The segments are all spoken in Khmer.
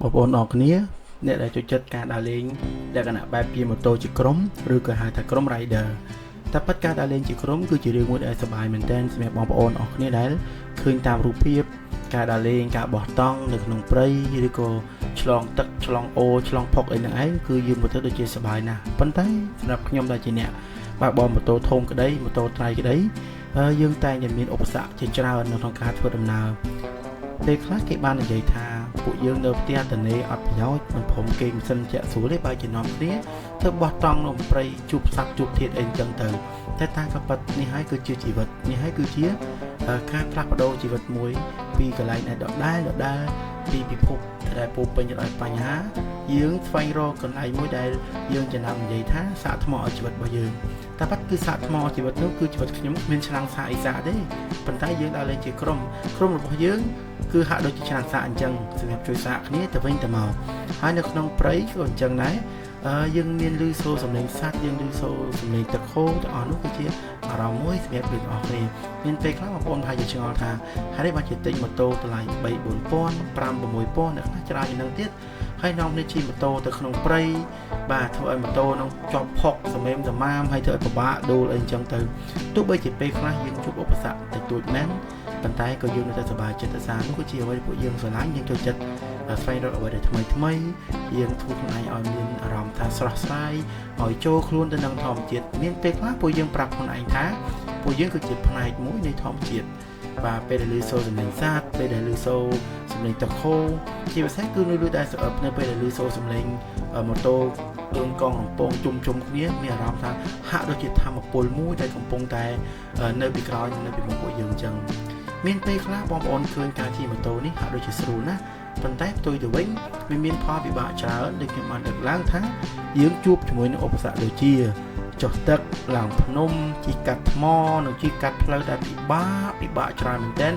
បងប្អូនអរគ្នាអ្នកដែលចូលចិត្តការដើរលេងលក្ខណៈបែបជាម៉ូតូជាក្រុមឬក៏ហៅថាក្រុម rider តែប៉ិតការដើរលេងជាក្រុមគឺជារឿងមួយដែលសប្បាយមែនទែនសម្រាប់បងប្អូនអរគ្នាដែលឃើញតាមរូបភាពការដើរលេងការបោះតង់នៅក្នុងព្រៃឬក៏ឆ្លងទឹកឆ្លងអូរឆ្លងផុកអីហ្នឹងឯងគឺយើងមើលទៅដូចជាសប្បាយណាស់ប៉ុន្តែសម្រាប់ខ្ញុំដែលជាអ្នកបើកបរម៉ូតូធំក្តីម៉ូតូត្រៃក្តីយើងតែងតែមានឧបសគ្គជាច្រើននៅក្នុងការធ្វើដំណើរពេលខ្លះគេបាននិយាយថាពួកយើងនៅផ្ទះតនេអត់ប្រយោជន៍មិនព្រមគេមិនសិនជាក់ស្រួលទេបើជានាំគ្នាធ្វើបោះតង់នៅព្រៃជួបសត្វជួបធាតុអីចឹងទៅតែតាមក៏ប៉ិតនេះហើយគឺជាជីវិតនេះហើយគឺជាការផ្លាស់ប្ដូរជីវិតមួយពីកន្លែងដែលដដែលពីពិភពដែលពោពេញទៅដោយបញ្ហាយើងស្វែងរកកន្លែងមួយដែលយើងចំណាំនិយាយថាសាកថ្មឲ្យជីវិតរបស់យើងតែប៉ិតគឺសាកថ្មជីវិតនោះគឺជីវិតខ្ញុំគ្មានឆ្នាំងសាកអីសាកទេប៉ុន្តែយើងដើរលេងជាក្រុមរបស់យើងគឺហាក់ដូចជាឆ្នាំងសាកអញ្ចឹងសម្រាប់ជួយសាកគ្នាទៅវិញទៅមកហើយនៅក្នុងព្រៃក៏អញ្ចឹងដែរយើងមានឮសូរសំឡេងសត្វយើងឮសូរសំឡេងទឹកហូរទាំងអស់នោះគឺជាអារម្មណ៍មួយសម្រាប់យើងអស់គ្នាមានពេលខ្លះបងប្អូនប្រហែលជាឆ្ងល់ថាហេតុអីបានជាទិញម៉ូតូតម្លៃ3 4000 5 6000អ្នកខ្លះច្រើនជាងនឹងទៀតហើយនាំគ្នាជិះម៉ូតូទៅក្នុងព្រៃបាទធ្វើឲ្យម៉ូតូនឹងជាប់ផុកសម្លេមសម្មាមហើយធ្វើឲ្យពិបាកដូរអីអញ្ចឹងទៅទោះបីជាពេលខ្លះយើងជួបឧបសគ្គតិចតួចមែនប៉ុន្តែក៏យើងនៅតែសប្បាយចិត្តសារនោះគឺជាអ្វីដែលពួកយើងស្រឡាញ់យើងចូលចិត្តស្វែងរកអ្វីដែលថ្មីយើងធ្វើខ្លួនឯងឲ្យមានអារម្មណ៍ថាស្រស់ស្រាយឲ្យចូលខ្លួនទៅនឹងធម្មជាតិមានពេលខ្លះពួកយើងប្រាប់ខ្លួនឯងថាពួកយើងគឺជាផ្នែកមួយនៃធម្មជាតិបាទពេលដែលឮសូរសំឡេងសត្វពេលដែលឮសូរសំឡេងទឹកហូរជាពិសេសគឺនៅតែស្អប់នៅពេលដែលឮសូរសំឡេងម៉ូតូគ្រឿងកង់កំពុងជុំគ្នាមានអារម្មណ៍ថាហាក់ដូចជាធម្មពលមួយដែលកំពុងតែនៅពីក្រោយនៅពីមុខពួកយើងអញ្ចឹងមានពេលខ្លះបងប្អូនឃើញការជិះម៉ូតូនេះហាក់ដូចជាស្រួលណាស់ប៉ុន្តែផ្ទុយទៅវិញវាមានផលវិបាកច្រើនដូចខ្ញុំបានលើកឡើងថាយើងជួបជាមួយនឹងឧបសគ្គដូចជាចុះទឹកឡើងភ្នំជិះកាត់ថ្មនិងជិះកាត់ផ្លូវដែលពិបាកច្រើនមែនទែន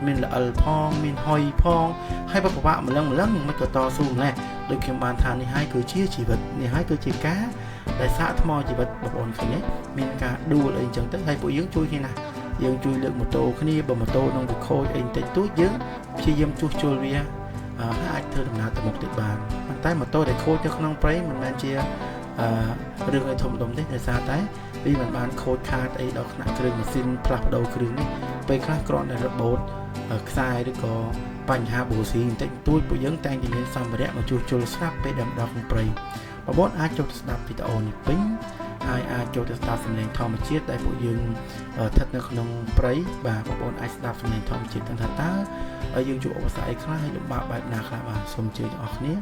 មានល្អិលផងមានហុយផងហើយពិបាកម្លឹងមិនក៏តស៊ូម្ល៉េះដូចខ្ញុំបានថានេះហើយគឺជាជីវិតនេះហើយគឺជាការដែលសាកថ្មជីវិតបងប្អូនឃើញទេមានការដួលអីចឹងទៅហើយពួកយើងជួយគ្នាណាយើងជួយលើកម៉ូតូគ្នាបើម៉ូតូនឹងវាខូចអីបន្តិចតួចយើងព្យាយាមជួសជុលវាអាចធ្វើដំណើរទៅមុខទៀតបានប៉ុន្តែម៉ូតូដែលខូចនៅក្នុងព្រៃមិនមែនជារឿងឲ្យធំដុំទេដោយសារតែវាមិនបានខូចខាតអីដល់ថ្នាក់គ្រឿងម៉ាស៊ីនផ្លាស់ប្ដូរគ្រឿងនេះពេលខ្លះគ្រាន់តែរបូតខ្សែឬក៏បញ្ហាបូស៊ីបន្តិចតួចពួកយើងតែងតែមានសម្ភារៈមកជួសជុលស្រាប់ពេលដល់ក្នុងព្រៃបងប្អូនអាចចូលទៅស្ដាប់វីដេអូនេះពេញហើយអាចចូលទៅស្ដាប់សំឡេងធម្មជាតិដែលពួកយើងស្ថិតនៅក្នុងព្រៃបាទបងប្អូនអាចស្ដាប់សំឡេងធម្មជាតិទាំងថាតើយើងជួបឧបសគ្គអីខ្លះហើយលំបាកបែបណាខ្លះបាទសូមអញ្ជើញបងប្អូនគ្នា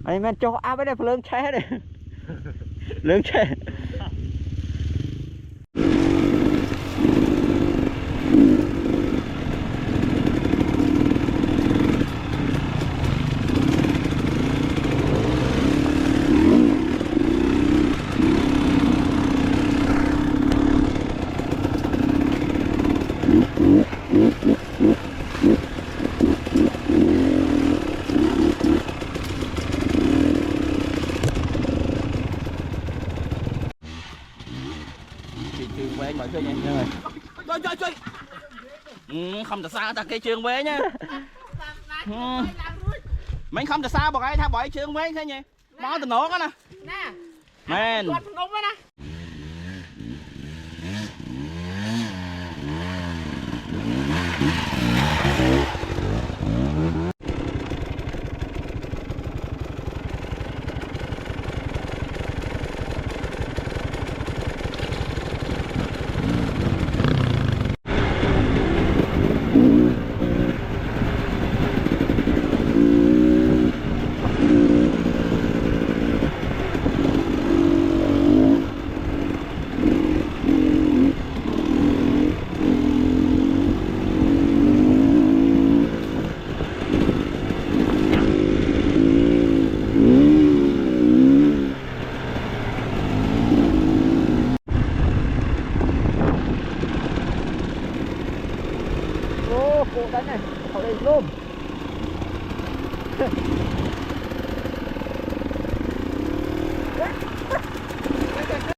này men cho áp đây lương xe đây lương xe trường quê mọi người nha không thật xa ta cây trường quê nha mấy không thật xa bọn ai tha bội trường quê thế nhỉ nó từ nổ đó nè men cô đánh này ở đây luôn